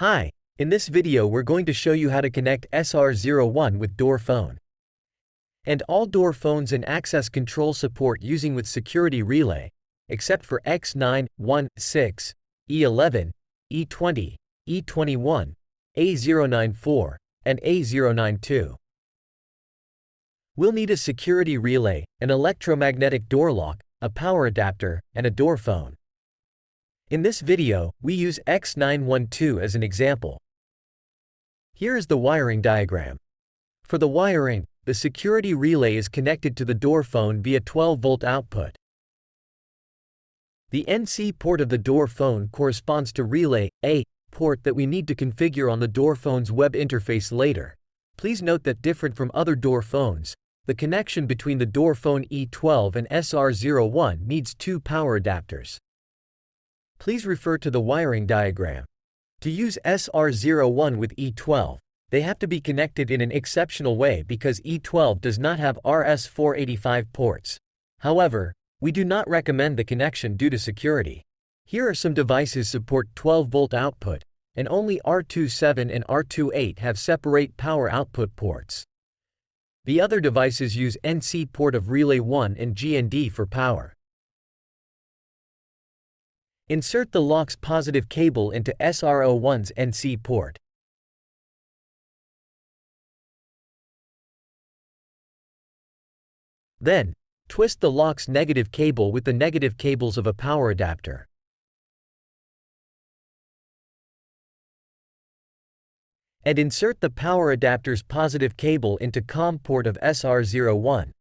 Hi, in this video we're going to show you how to connect SR01 with door phone and all door phones and access control support using with security relay, except for X9, 1, 6, E11, E20, E21, A094, and A092. We'll need a security relay, an electromagnetic door lock, a power adapter, and a door phone. In this video, we use X912 as an example. Here is the wiring diagram. For the wiring, the security relay is connected to the door phone via 12-volt output. The NC port of the door phone corresponds to relay A port that we need to configure on the door phone's web interface later. Please note that different from other door phones, the connection between the door phone E12 and SR01 needs two power adapters. Please refer to the wiring diagram. To use SR01 with E12, they have to be connected in an exceptional way because E12 does not have RS485 ports. However, we do not recommend the connection due to security. Here are some devices support 12-volt output, and only R27 and R28 have separate power output ports. The other devices use NC port of Relay 1 and GND for power. Insert the lock's positive cable into SR01's NC port. Then, twist the lock's negative cable with the negative cables of a power adapter. And insert the power adapter's positive cable into COM port of SR01.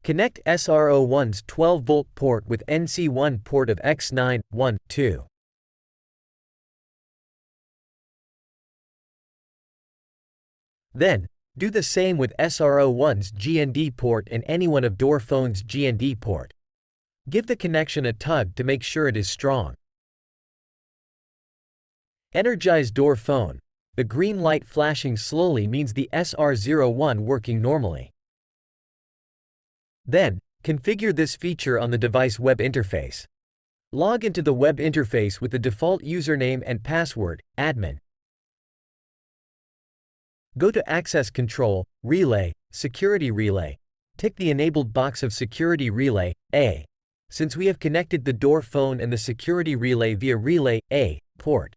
Connect SR01's 12-volt port with NC1 port of X9, 1, 2. Then, do the same with SR01's GND port and any one of door phone's GND port. Give the connection a tug to make sure it is strong. Energize door phone. The green light flashing slowly means the SR01 working normally. Then, configure this feature on the device web interface. Log into the web interface with the default username and password, admin. Go to Access Control, Relay, Security Relay. Tick the enabled box of Security Relay, A. Since we have connected the door phone and the security relay via Relay, A, port.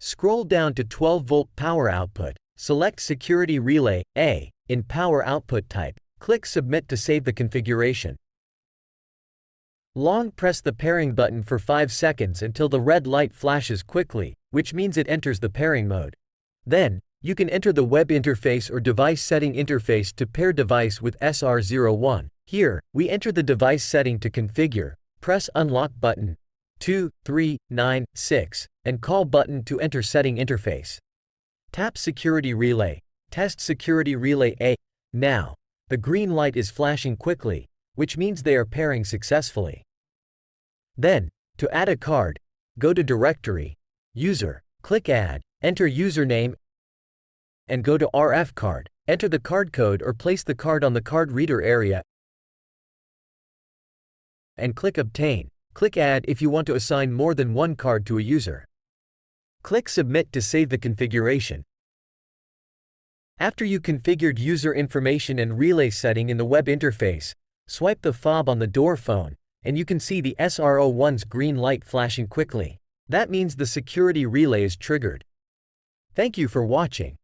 Scroll down to 12-volt power output. Select Security Relay, A, in power output type. Click Submit to save the configuration. Long press the pairing button for 5 seconds until the red light flashes quickly, which means it enters the pairing mode. Then, you can enter the web interface or device setting interface to pair device with SR01. Here, we enter the device setting to configure, press Unlock button, 2, 3, 9, 6, and Call button to enter setting interface. Tap Security Relay, test Security Relay A. Now, the green light is flashing quickly, which means they are pairing successfully. Then, to add a card, go to Directory, User, click Add, enter username, and go to RF card. Enter the card code or place the card on the card reader area and click Obtain. Click Add if you want to assign more than one card to a user. Click Submit to save the configuration. After you configured user information and relay setting in the web interface, swipe the fob on the door phone, and you can see the SR01's green light flashing quickly. That means the security relay is triggered. Thank you for watching.